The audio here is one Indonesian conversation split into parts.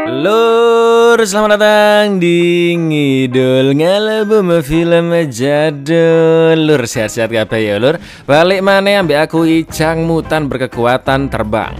Lur, selamat datang di Ngidul Ngalebum Film Jadul. Lur, sehat-sehat kabeh ya lur. Balik maneh ambek aku Icang Mutan berkekuatan terbang.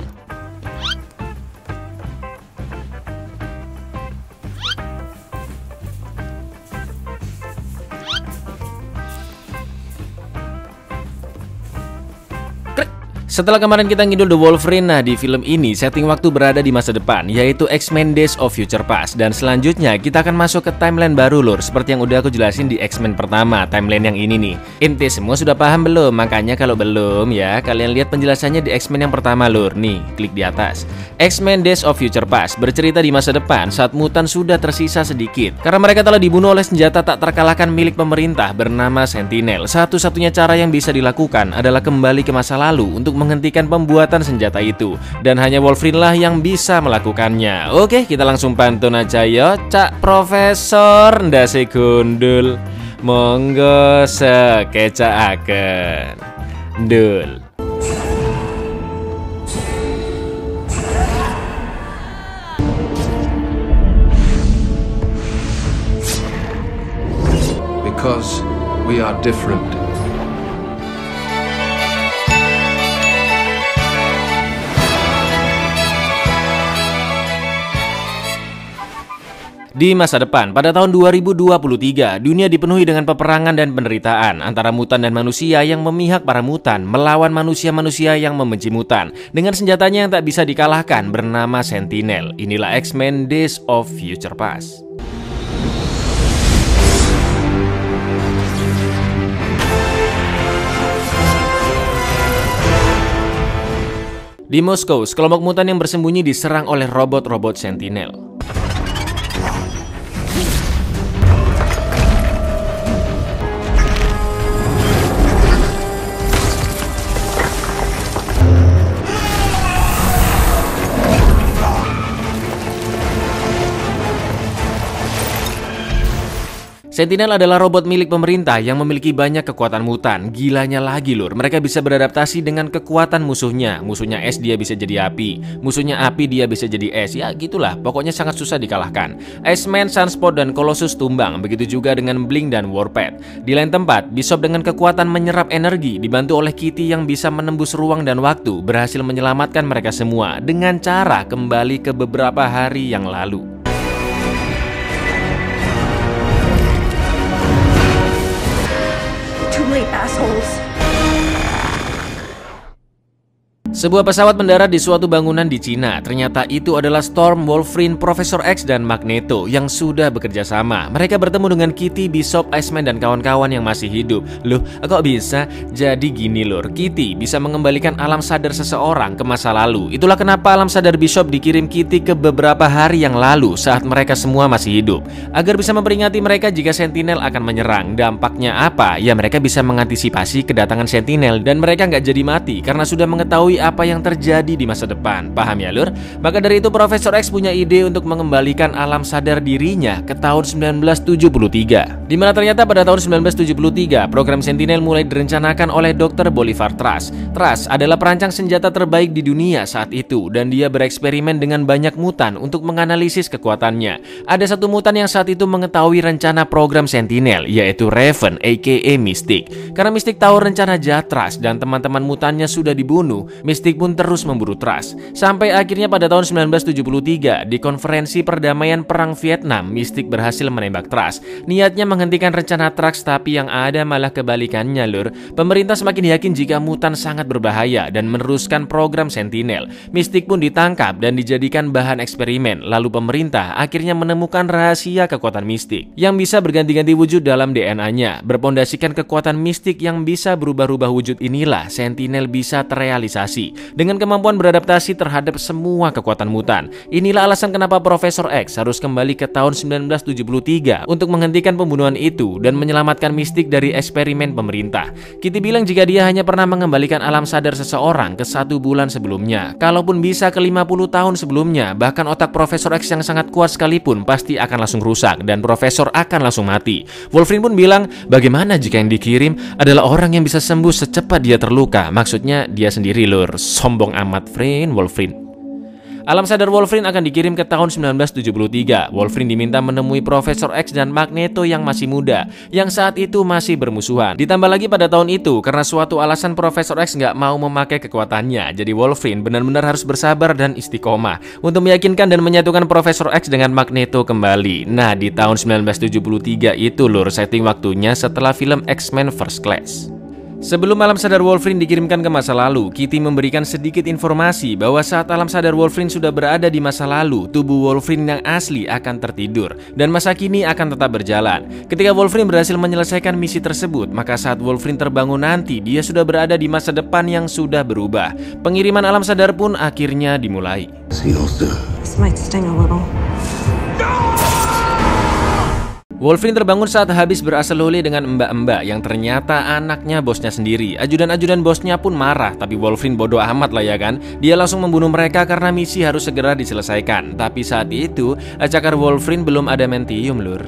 Setelah kemarin kita ngidul The Wolverine, nah di film ini setting waktu berada di masa depan, yaitu X-Men Days of Future Past. Dan selanjutnya kita akan masuk ke timeline baru lur, seperti yang udah aku jelasin di X-Men pertama, timeline yang ini nih. Inti semua sudah paham belum? Makanya kalau belum ya, kalian lihat penjelasannya di X-Men yang pertama lur. Nih, klik di atas. X-Men Days of Future Past bercerita di masa depan saat mutan sudah tersisa sedikit, karena mereka telah dibunuh oleh senjata tak terkalahkan milik pemerintah bernama Sentinel. Satu-satunya cara yang bisa dilakukan adalah kembali ke masa lalu untuk menghentikan pembuatan senjata itu, dan hanya Wolverine lah yang bisa melakukannya. Oke, kita langsung pantun aja ya, Cak Profesor ndase gundul. Monggo sekecaaken. Ndul. Because we are different. Di masa depan, pada tahun 2023, dunia dipenuhi dengan peperangan dan penderitaan antara mutan dan manusia yang memihak para mutan melawan manusia-manusia yang membenci mutan dengan senjatanya yang tak bisa dikalahkan bernama Sentinel. Inilah X-Men Days of Future Past. Di Moskow, sekelompok mutan yang bersembunyi diserang oleh robot-robot Sentinel. Sentinel adalah robot milik pemerintah yang memiliki banyak kekuatan mutan. Gilanya lagi lur, mereka bisa beradaptasi dengan kekuatan musuhnya. Musuhnya es, dia bisa jadi api. Musuhnya api, dia bisa jadi es. Ya gitulah, pokoknya sangat susah dikalahkan. Iceman, Sunspot, dan Colossus tumbang. Begitu juga dengan Blink dan Warpath. Di lain tempat, Bishop dengan kekuatan menyerap energi dibantu oleh Kitty yang bisa menembus ruang dan waktu, berhasil menyelamatkan mereka semua dengan cara kembali ke beberapa hari yang lalu. Assholes. Sebuah pesawat mendarat di suatu bangunan di Cina. Ternyata itu adalah Storm, Wolverine, Profesor X, dan Magneto yang sudah bekerja sama. Mereka bertemu dengan Kitty, Bishop, Iceman, dan kawan-kawan yang masih hidup. Loh, kok bisa? Jadi gini lur, Kitty bisa mengembalikan alam sadar seseorang ke masa lalu. Itulah kenapa alam sadar Bishop dikirim Kitty ke beberapa hari yang lalu saat mereka semua masih hidup, agar bisa memperingati mereka jika Sentinel akan menyerang. Dampaknya apa? Ya mereka bisa mengantisipasi kedatangan Sentinel dan mereka nggak jadi mati karena sudah mengetahui apa yang terjadi di masa depan. Paham ya lur? Maka dari itu Profesor X punya ide untuk mengembalikan alam sadar dirinya ke tahun 1973. Dimana ternyata pada tahun 1973 program Sentinel mulai direncanakan oleh Dr. Bolivar Trask. Trask adalah perancang senjata terbaik di dunia saat itu, dan dia bereksperimen dengan banyak mutan untuk menganalisis kekuatannya. Ada satu mutan yang saat itu mengetahui rencana program Sentinel, yaitu Raven aka Mystic. Karena Mystic tahu rencana jahat Trask dan teman-teman mutannya sudah dibunuh, Mystic pun terus memburu Trask. Sampai akhirnya pada tahun 1973 di konferensi perdamaian perang Vietnam, Mystic berhasil menembak Trask. Niatnya menghentikan rencana Trask, tapi yang ada malah kebalikannya lur. Pemerintah semakin yakin jika mutan sangat berbahaya dan meneruskan program Sentinel. Mystic pun ditangkap dan dijadikan bahan eksperimen. Lalu pemerintah akhirnya menemukan rahasia kekuatan Mystic yang bisa berganti-ganti wujud dalam DNA-nya. Berpondasikan kekuatan Mystic yang bisa berubah-ubah wujud inilah Sentinel bisa terrealisasi dengan kemampuan beradaptasi terhadap semua kekuatan mutan. Inilah alasan kenapa Profesor X harus kembali ke tahun 1973 untuk menghentikan pembunuhan itu dan menyelamatkan Mystic dari eksperimen pemerintah. Kitty bilang jika dia hanya pernah mengembalikan alam sadar seseorang ke 1 bulan sebelumnya, kalaupun bisa ke 50 tahun sebelumnya, bahkan otak Profesor X yang sangat kuat sekalipun pasti akan langsung rusak dan Profesor akan langsung mati. Wolverine pun bilang, bagaimana jika yang dikirim adalah orang yang bisa sembuh secepat dia terluka? Maksudnya dia sendiri lur. Sombong amat friend Wolverine. Alam sadar Wolverine akan dikirim ke tahun 1973. Wolverine diminta menemui Profesor X dan Magneto yang masih muda, yang saat itu masih bermusuhan. Ditambah lagi pada tahun itu, karena suatu alasan Profesor X nggak mau memakai kekuatannya, jadi Wolverine benar-benar harus bersabar dan istiqomah untuk meyakinkan dan menyatukan Profesor X dengan Magneto kembali. Nah, di tahun 1973 itu lur setting waktunya setelah film X-Men First Class. Sebelum alam sadar Wolverine dikirimkan ke masa lalu, Kitty memberikan sedikit informasi bahwa saat alam sadar Wolverine sudah berada di masa lalu, tubuh Wolverine yang asli akan tertidur dan masa kini akan tetap berjalan. Ketika Wolverine berhasil menyelesaikan misi tersebut, maka saat Wolverine terbangun nanti, dia sudah berada di masa depan yang sudah berubah. Pengiriman alam sadar pun akhirnya dimulai. Wolverine terbangun saat habis berasal-lole dengan mbak-mbak yang ternyata anaknya bosnya sendiri. Ajudan-ajudan bosnya pun marah, tapi Wolverine bodoh amat lah ya kan. Dia langsung membunuh mereka karena misi harus segera diselesaikan. Tapi saat itu, acakar Wolverine belum ada mentium lur.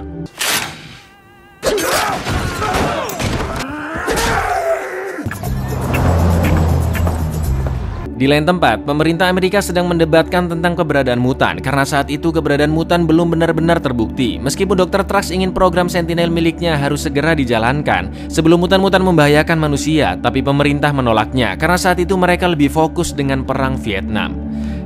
Di lain tempat, pemerintah Amerika sedang mendebatkan tentang keberadaan mutan karena saat itu keberadaan mutan belum benar-benar terbukti. Meskipun Dr. Trax ingin program Sentinel miliknya harus segera dijalankan sebelum mutan-mutan membahayakan manusia, tapi pemerintah menolaknya karena saat itu mereka lebih fokus dengan perang Vietnam.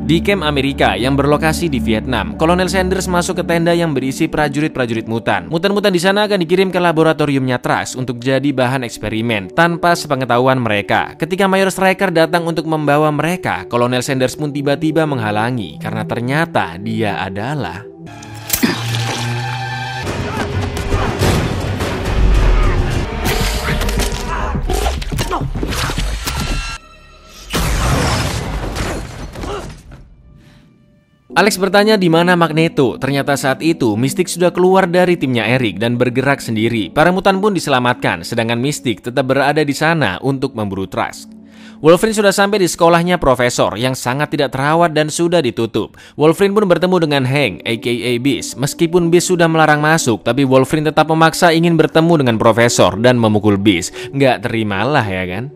Di kamp Amerika yang berlokasi di Vietnam, Kolonel Sanders masuk ke tenda yang berisi prajurit-prajurit mutan. Mutan-mutan di sana akan dikirim ke laboratoriumnya Trax untuk jadi bahan eksperimen tanpa sepengetahuan mereka. Ketika Mayor Stryker datang untuk membawa mereka, Kolonel Sanders pun tiba-tiba menghalangi karena ternyata dia adalah Alex bertanya di mana Magneto. Ternyata saat itu Mystic sudah keluar dari timnya Eric dan bergerak sendiri. Para mutan pun diselamatkan, sedangkan Mystic tetap berada di sana untuk memburu Trask. Wolverine sudah sampai di sekolahnya Profesor yang sangat tidak terawat dan sudah ditutup. Wolverine pun bertemu dengan Hank, aka Beast. Meskipun Beast sudah melarang masuk, tapi Wolverine tetap memaksa ingin bertemu dengan Profesor dan memukul Beast. Nggak terimalah ya kan?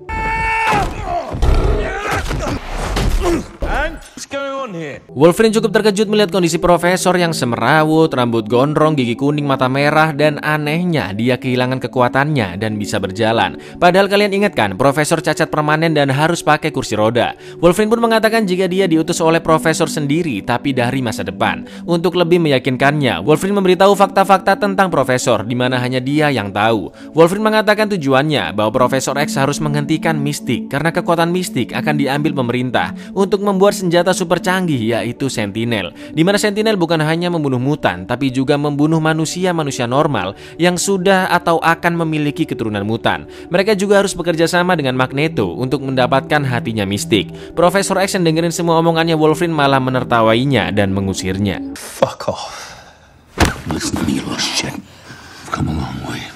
Wolverine cukup terkejut melihat kondisi Profesor yang semerawut, rambut gondrong, gigi kuning, mata merah, dan anehnya dia kehilangan kekuatannya dan bisa berjalan. Padahal kalian ingat kan, Profesor cacat permanen dan harus pakai kursi roda. Wolverine pun mengatakan jika dia diutus oleh Profesor sendiri tapi dari masa depan. Untuk lebih meyakinkannya, Wolverine memberitahu fakta-fakta tentang Profesor di mana hanya dia yang tahu. Wolverine mengatakan tujuannya bahwa Profesor X harus menghentikan Mystic karena kekuatan Mystic akan diambil pemerintah untuk membuat senjata super canggih yaitu Sentinel, di mana Sentinel bukan hanya membunuh mutan tapi juga membunuh manusia-manusia normal yang sudah atau akan memiliki keturunan mutan. Mereka juga harus bekerja sama dengan Magneto untuk mendapatkan hatinya Mystic. Profesor X yang dengerin semua omongannya Wolverine malah menertawainya dan mengusirnya. Fuck off. Listen to me, little shit. I've come a long way.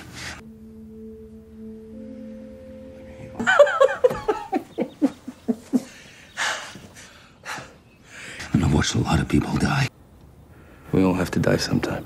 A lot of people die. We all have to die sometime.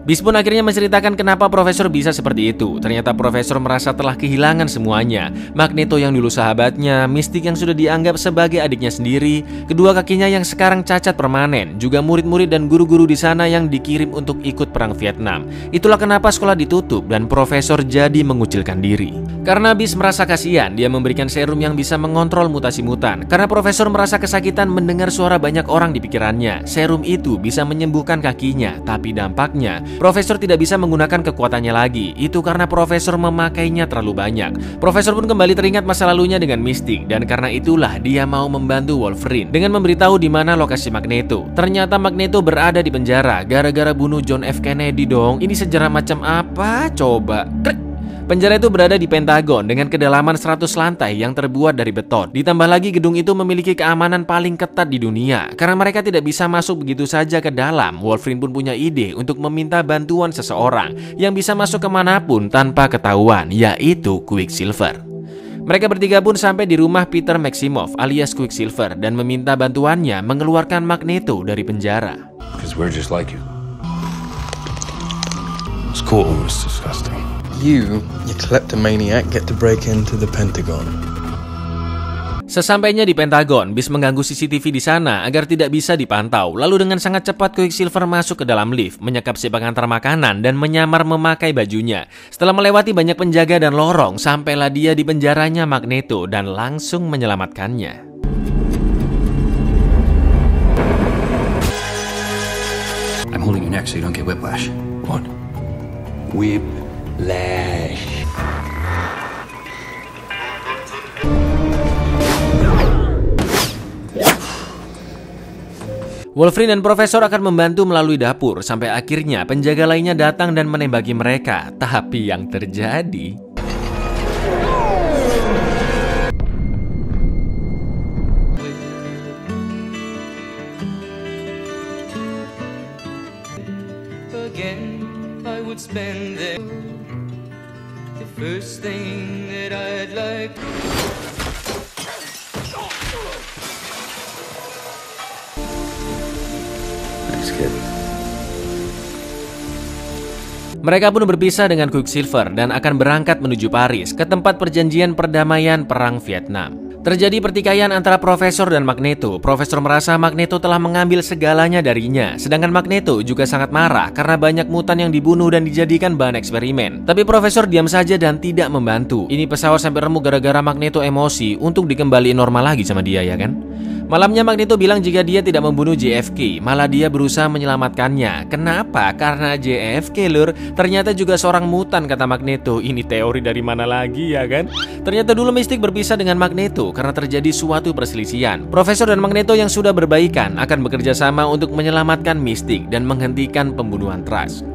Beast pun akhirnya menceritakan kenapa Profesor bisa seperti itu. Ternyata Profesor merasa telah kehilangan semuanya. Magneto yang dulu sahabatnya, Mystic yang sudah dianggap sebagai adiknya sendiri, kedua kakinya yang sekarang cacat permanen, juga murid-murid dan guru-guru di sana yang dikirim untuk ikut perang Vietnam. Itulah kenapa sekolah ditutup dan Profesor jadi mengucilkan diri. Karena Beast merasa kasihan, dia memberikan serum yang bisa mengontrol mutasi mutan. Karena Profesor merasa kesakitan mendengar suara banyak orang di pikirannya, serum itu bisa menyembuhkan kakinya, tapi dampaknya Profesor tidak bisa menggunakan kekuatannya lagi. Itu karena Profesor memakainya terlalu banyak. Profesor pun kembali teringat masa lalunya dengan Mystic, dan karena itulah dia mau membantu Wolverine dengan memberitahu di mana lokasi Magneto. Ternyata Magneto berada di penjara gara-gara bunuh John F. Kennedy dong. Ini sejarah macam apa coba? Penjara itu berada di Pentagon dengan kedalaman 100 lantai yang terbuat dari beton. Ditambah lagi gedung itu memiliki keamanan paling ketat di dunia. Karena mereka tidak bisa masuk begitu saja ke dalam, Wolverine pun punya ide untuk meminta bantuan seseorang yang bisa masuk kemanapun tanpa ketahuan, yaitu Quicksilver. Mereka bertiga pun sampai di rumah Peter Maximoff alias Quicksilver dan meminta bantuannya mengeluarkan Magneto dari penjara. Because we're just like you. It's cool, it was disgusting. You kleptomaniac, get to break into the Pentagon. Sesampainya di Pentagon, Beast mengganggu CCTV di sana agar tidak bisa dipantau. Lalu dengan sangat cepat Quicksilver masuk ke dalam lift, menyekap si pengantar makanan dan menyamar memakai bajunya. Setelah melewati banyak penjaga dan lorong, sampailah dia di penjaranya Magneto dan langsung menyelamatkannya. I'm holding your neck so you don't get whiplash. What? Whiplash. Wolverine dan Profesor akan membantu melalui dapur sampai akhirnya penjaga lainnya datang dan menembaki mereka. Tapi yang terjadi... Again, I would spend it. The first thing that I'd like. Mereka pun berpisah dengan Quicksilver dan akan berangkat menuju Paris ke tempat perjanjian perdamaian Perang Vietnam. Terjadi pertikaian antara Profesor dan Magneto. Profesor merasa Magneto telah mengambil segalanya darinya, sedangkan Magneto juga sangat marah karena banyak mutan yang dibunuh dan dijadikan bahan eksperimen. Tapi Profesor diam saja dan tidak membantu. Ini pesawat sampai remuk gara-gara Magneto emosi untuk dikembaliin normal lagi sama dia, ya kan? Malamnya Magneto bilang jika dia tidak membunuh JFK, malah dia berusaha menyelamatkannya. Kenapa? Karena JFK lur, ternyata juga seorang mutan, kata Magneto. Ini teori dari mana lagi, ya kan? Ternyata dulu Mystic berpisah dengan Magneto karena terjadi suatu perselisihan. Profesor dan Magneto yang sudah berbaikan akan bekerja sama untuk menyelamatkan Mystic dan menghentikan pembunuhan Trask.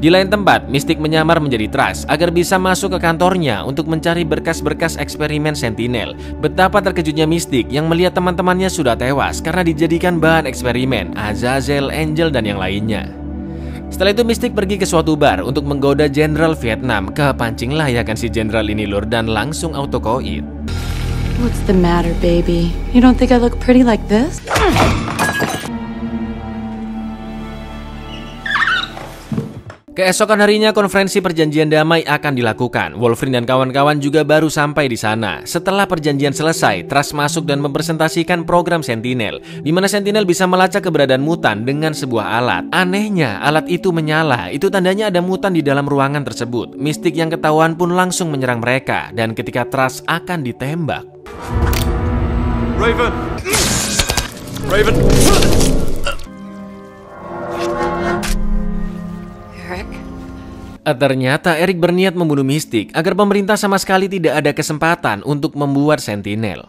Di lain tempat, Mystic menyamar menjadi Trask agar bisa masuk ke kantornya untuk mencari berkas-berkas eksperimen Sentinel. Betapa terkejutnya Mystic yang melihat teman-temannya sudah tewas karena dijadikan bahan eksperimen Azazel, Angel, dan yang lainnya. Setelah itu Mystic pergi ke suatu bar untuk menggoda Jenderal Vietnam. Kepancinglah ya kan si Jenderal ini lur dan langsung autokoid. What's the matter, baby? You don't think I look pretty like this? Keesokan harinya konferensi perjanjian damai akan dilakukan. Wolverine dan kawan-kawan juga baru sampai di sana. Setelah perjanjian selesai, Trask masuk dan mempresentasikan program Sentinel, di mana Sentinel bisa melacak keberadaan mutan dengan sebuah alat. Anehnya, alat itu menyala. Itu tandanya ada mutan di dalam ruangan tersebut. Mystic yang ketahuan pun langsung menyerang mereka, dan ketika Trask akan ditembak, Raven! Raven! ternyata Eric berniat membunuh Mystic agar pemerintah sama sekali tidak ada kesempatan untuk membuat Sentinel.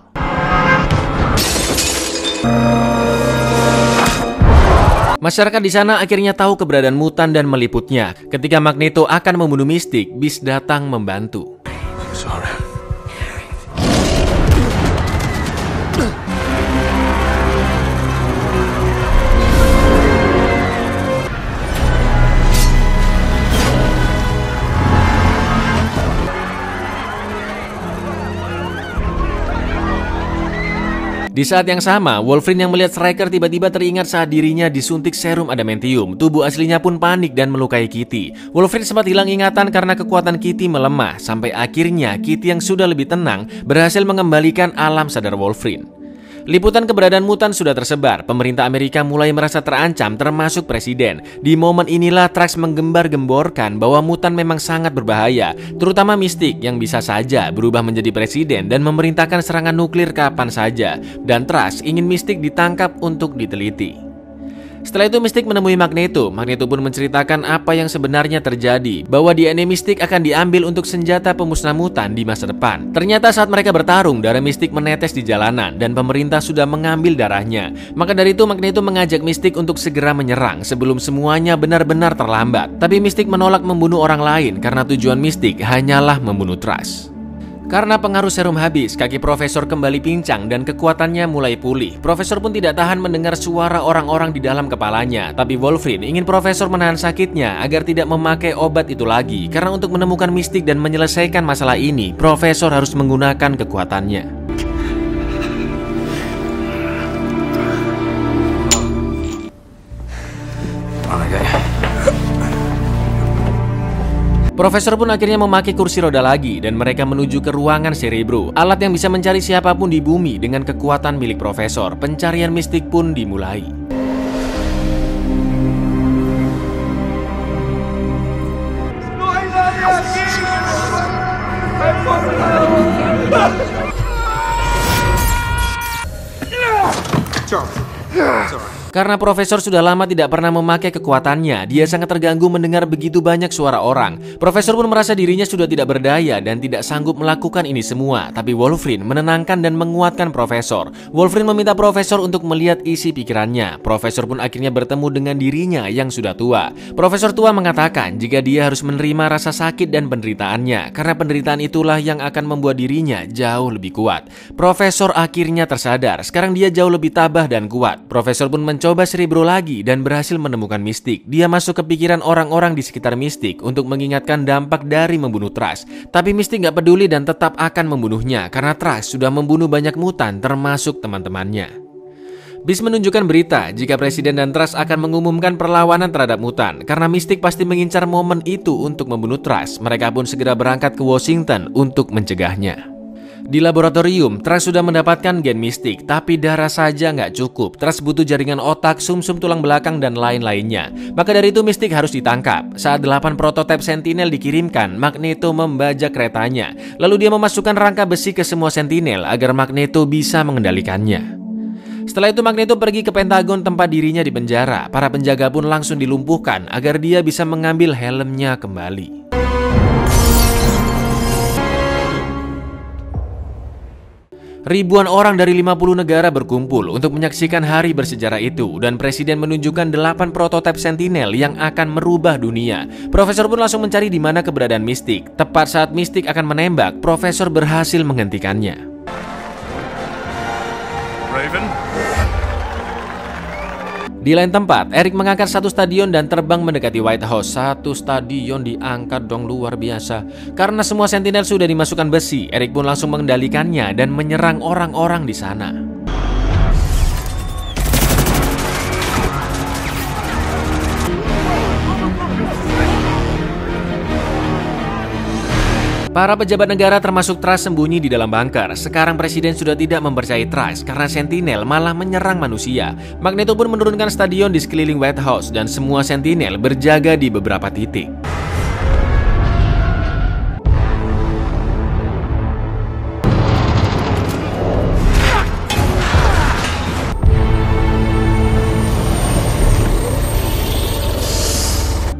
Masyarakat di sana akhirnya tahu keberadaan mutan dan meliputnya. Ketika Magneto akan membunuh Mystic, Beast datang membantu. Sorry. Di saat yang sama, Wolverine yang melihat Stryker tiba-tiba teringat saat dirinya disuntik serum adamantium. Tubuh aslinya pun panik dan melukai Kitty. Wolverine sempat hilang ingatan karena kekuatan Kitty melemah. Sampai akhirnya Kitty yang sudah lebih tenang berhasil mengembalikan alam sadar Wolverine. Liputan keberadaan mutan sudah tersebar. Pemerintah Amerika mulai merasa terancam, termasuk presiden. Di momen inilah Trask menggembar-gemborkan bahwa mutan memang sangat berbahaya, terutama Mystic yang bisa saja berubah menjadi presiden dan memerintahkan serangan nuklir kapan saja. Dan Trask ingin Mystic ditangkap untuk diteliti. Setelah itu Mystic menemui Magneto. Magneto pun menceritakan apa yang sebenarnya terjadi, bahwa DNA Mystic akan diambil untuk senjata pemusnah mutan di masa depan. Ternyata saat mereka bertarung, darah Mystic menetes di jalanan dan pemerintah sudah mengambil darahnya. Maka dari itu Magneto mengajak Mystic untuk segera menyerang sebelum semuanya benar-benar terlambat. Tapi Mystic menolak membunuh orang lain karena tujuan Mystic hanyalah membunuh Trask. Karena pengaruh serum habis, kaki Profesor kembali pincang dan kekuatannya mulai pulih. Profesor pun tidak tahan mendengar suara orang-orang di dalam kepalanya. Tapi Wolverine ingin Profesor menahan sakitnya agar tidak memakai obat itu lagi. Karena untuk menemukan Mystic dan menyelesaikan masalah ini, Profesor harus menggunakan kekuatannya. Profesor pun akhirnya memakai kursi roda lagi dan mereka menuju ke ruangan Cerebro, alat yang bisa mencari siapapun di bumi dengan kekuatan milik Profesor. Pencarian mistik pun dimulai. Karena Profesor sudah lama tidak pernah memakai kekuatannya, dia sangat terganggu mendengar begitu banyak suara orang. Profesor pun merasa dirinya sudah tidak berdaya dan tidak sanggup melakukan ini semua. Tapi Wolverine menenangkan dan menguatkan Profesor. Wolverine meminta Profesor untuk melihat isi pikirannya. Profesor pun akhirnya bertemu dengan dirinya yang sudah tua. Profesor tua mengatakan jika dia harus menerima rasa sakit dan penderitaannya, karena penderitaan itulah yang akan membuat dirinya jauh lebih kuat. Profesor akhirnya tersadar, sekarang dia jauh lebih tabah dan kuat. Profesor pun coba Cerebro lagi dan berhasil menemukan Mistik. Dia masuk ke pikiran orang-orang di sekitar Mistik untuk mengingatkan dampak dari membunuh Trash. Tapi Mistik gak peduli dan tetap akan membunuhnya karena Trash sudah membunuh banyak mutan termasuk teman-temannya. Beast menunjukkan berita jika Presiden dan Trash akan mengumumkan perlawanan terhadap mutan. Karena Mistik pasti mengincar momen itu untuk membunuh Trash, mereka pun segera berangkat ke Washington untuk mencegahnya. Di laboratorium, Trash sudah mendapatkan gen mistik, tapi darah saja nggak cukup. Trash butuh jaringan otak, sumsum tulang belakang, dan lain-lainnya. Maka dari itu Mistik harus ditangkap. Saat 8 prototipe Sentinel dikirimkan, Magneto membajak keretanya. Lalu dia memasukkan rangka besi ke semua Sentinel agar Magneto bisa mengendalikannya. Setelah itu Magneto pergi ke Pentagon tempat dirinya dipenjara. Para penjaga pun langsung dilumpuhkan agar dia bisa mengambil helmnya kembali. Ribuan orang dari 50 negara berkumpul untuk menyaksikan hari bersejarah itu dan Presiden menunjukkan 8 prototipe Sentinel yang akan merubah dunia. Profesor pun langsung mencari di mana keberadaan Mistik. Tepat saat Mistik akan menembak, Profesor berhasil menghentikannya. Raven? Di lain tempat, Eric mengangkat satu stadion dan terbang mendekati White House. Satu stadion diangkat dong, luar biasa. Karena semua Sentinel sudah dimasukkan besi, Eric pun langsung mengendalikannya dan menyerang orang-orang di sana. Para pejabat negara termasuk Trash sembunyi di dalam bunker. Sekarang Presiden sudah tidak mempercayai Trash karena Sentinel malah menyerang manusia. Magneto pun menurunkan stadion di sekeliling White House dan semua Sentinel berjaga di beberapa titik.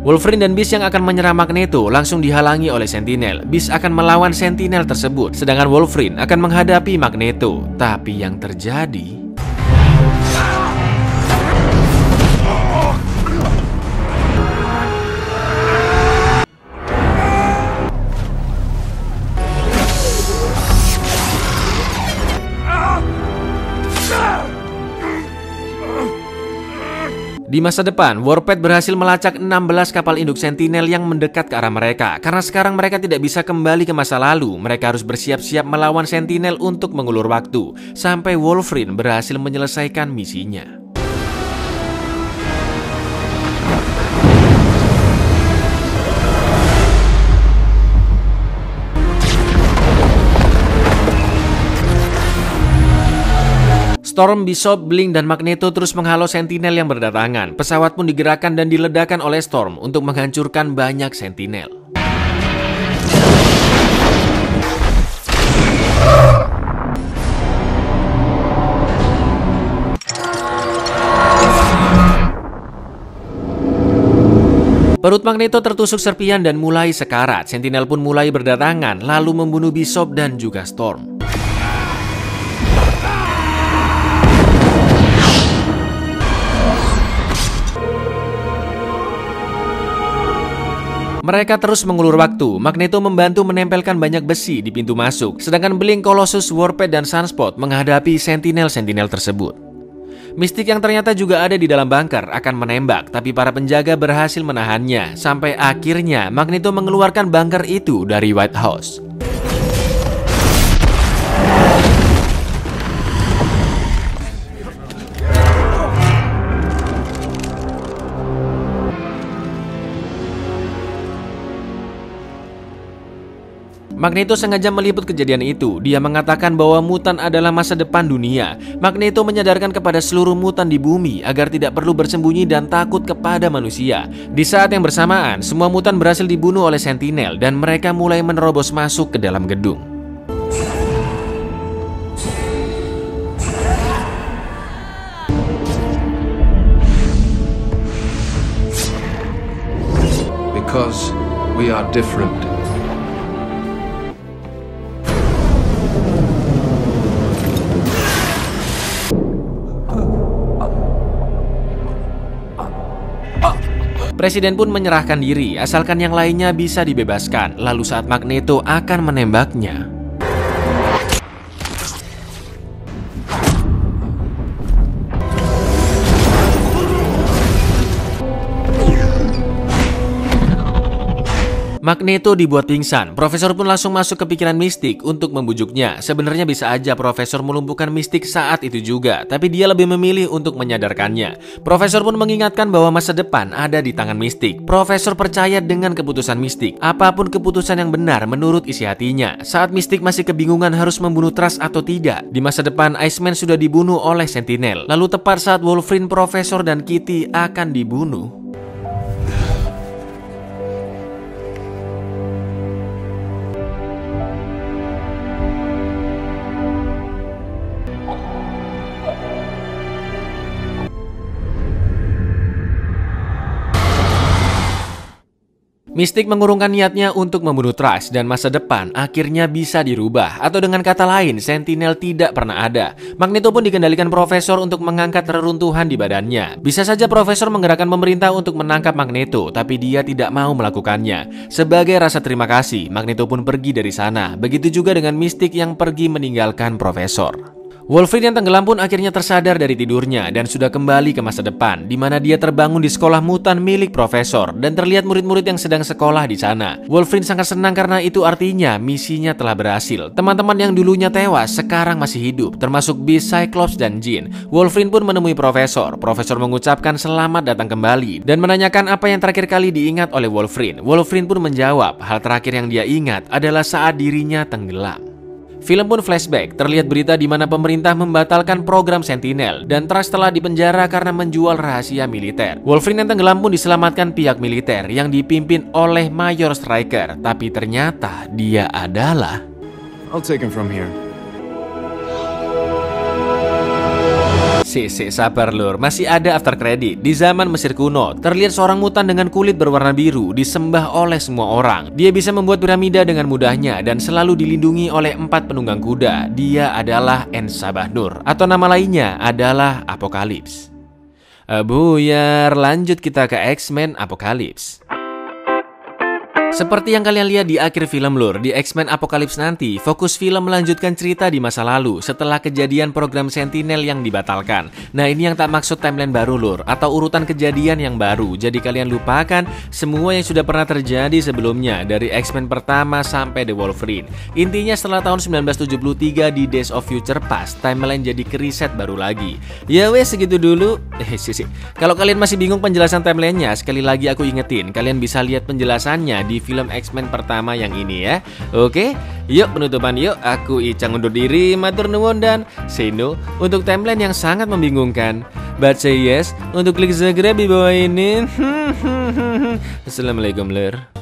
Wolverine dan Beast yang akan menyerang Magneto langsung dihalangi oleh Sentinel. Beast akan melawan Sentinel tersebut, sedangkan Wolverine akan menghadapi Magneto. Tapi yang terjadi... Di masa depan, Warpath berhasil melacak 16 kapal induk Sentinel yang mendekat ke arah mereka. Karena sekarang mereka tidak bisa kembali ke masa lalu, mereka harus bersiap-siap melawan Sentinel untuk mengulur waktu. Sampai Wolverine berhasil menyelesaikan misinya. Storm, Bishop, Blink, dan Magneto terus menghalau Sentinel yang berdatangan. Pesawat pun digerakkan dan diledakkan oleh Storm untuk menghancurkan banyak Sentinel. Perut Magneto tertusuk serpian dan mulai sekarat. Sentinel pun mulai berdatangan, lalu membunuh Bishop dan juga Storm. Mereka terus mengulur waktu. Magneto membantu menempelkan banyak besi di pintu masuk, sedangkan Blink, Colossus, Warpath, dan Sunspot menghadapi Sentinel-Sentinel tersebut. Mistik yang ternyata juga ada di dalam bunker akan menembak, tapi para penjaga berhasil menahannya. Sampai akhirnya Magneto mengeluarkan bunker itu dari White House. Magneto sengaja meliput kejadian itu. Dia mengatakan bahwa mutan adalah masa depan dunia. Magneto menyadarkan kepada seluruh mutan di bumi agar tidak perlu bersembunyi dan takut kepada manusia. Di saat yang bersamaan, semua mutan berhasil dibunuh oleh Sentinel dan mereka mulai menerobos masuk ke dalam gedung. Because we are different. Presiden pun menyerahkan diri, asalkan yang lainnya bisa dibebaskan. Lalu saat Magneto akan menembaknya, Magneto dibuat pingsan. Profesor pun langsung masuk ke pikiran Mystique untuk membujuknya. Sebenarnya bisa aja Profesor melumpuhkan Mystique saat itu juga, tapi dia lebih memilih untuk menyadarkannya. Profesor pun mengingatkan bahwa masa depan ada di tangan Mystique. Profesor percaya dengan keputusan Mystique. Apapun keputusan yang benar menurut isi hatinya. Saat Mystique masih kebingungan harus membunuh Trask atau tidak, di masa depan Iceman sudah dibunuh oleh Sentinel. Lalu tepat saat Wolverine, Profesor, dan Kitty akan dibunuh, Mystique mengurungkan niatnya untuk membunuh Trask dan masa depan akhirnya bisa dirubah. Atau dengan kata lain, Sentinel tidak pernah ada. Magneto pun dikendalikan Profesor untuk mengangkat reruntuhan di badannya. Bisa saja Profesor menggerakkan pemerintah untuk menangkap Magneto, tapi dia tidak mau melakukannya. Sebagai rasa terima kasih, Magneto pun pergi dari sana. Begitu juga dengan Mystique yang pergi meninggalkan Profesor. Wolverine yang tenggelam pun akhirnya tersadar dari tidurnya dan sudah kembali ke masa depan, di mana dia terbangun di sekolah mutan milik Profesor dan terlihat murid-murid yang sedang sekolah di sana. Wolverine sangat senang karena itu artinya misinya telah berhasil. Teman-teman yang dulunya tewas sekarang masih hidup, termasuk Beast, Cyclops, dan Jean. Wolverine pun menemui Profesor. Profesor mengucapkan selamat datang kembali dan menanyakan apa yang terakhir kali diingat oleh Wolverine. Wolverine pun menjawab hal terakhir yang dia ingat adalah saat dirinya tenggelam. Film pun flashback, terlihat berita di mana pemerintah membatalkan program Sentinel dan Trask telah dipenjara karena menjual rahasia militer. Wolverine yang tenggelam pun diselamatkan pihak militer yang dipimpin oleh Mayor Stryker, tapi ternyata dia adalah... I'll take him from here. Sabar lur, masih ada after credit. Di zaman Mesir kuno, terlihat seorang mutan dengan kulit berwarna biru disembah oleh semua orang. Dia bisa membuat piramida dengan mudahnya dan selalu dilindungi oleh 4 penunggang kuda. Dia adalah Ensabahnur, atau nama lainnya adalah Apokalips. Buyar, lanjut kita ke X-Men Apokalips. Seperti yang kalian lihat di akhir film lur, di X-Men Apokalips nanti, fokus film melanjutkan cerita di masa lalu setelah kejadian program Sentinel yang dibatalkan. Nah ini yang tak maksud timeline baru lur, atau urutan kejadian yang baru. Jadi kalian lupakan semua yang sudah pernah terjadi sebelumnya, dari X-Men pertama sampai The Wolverine. Intinya setelah tahun 1973 di Days of Future Past, timeline jadi keriset baru lagi. Ya wes segitu dulu. Kalau kalian masih bingung penjelasan timelinenya, sekali lagi aku ingetin, kalian bisa lihat penjelasannya di film X-Men pertama yang ini ya. Oke, yuk penutupan yuk. Aku Icang undur diri, matur nuwun dan say no untuk timeline yang sangat membingungkan. But say yes untuk klik subscribe di bawah ini. Assalamualaikum lur.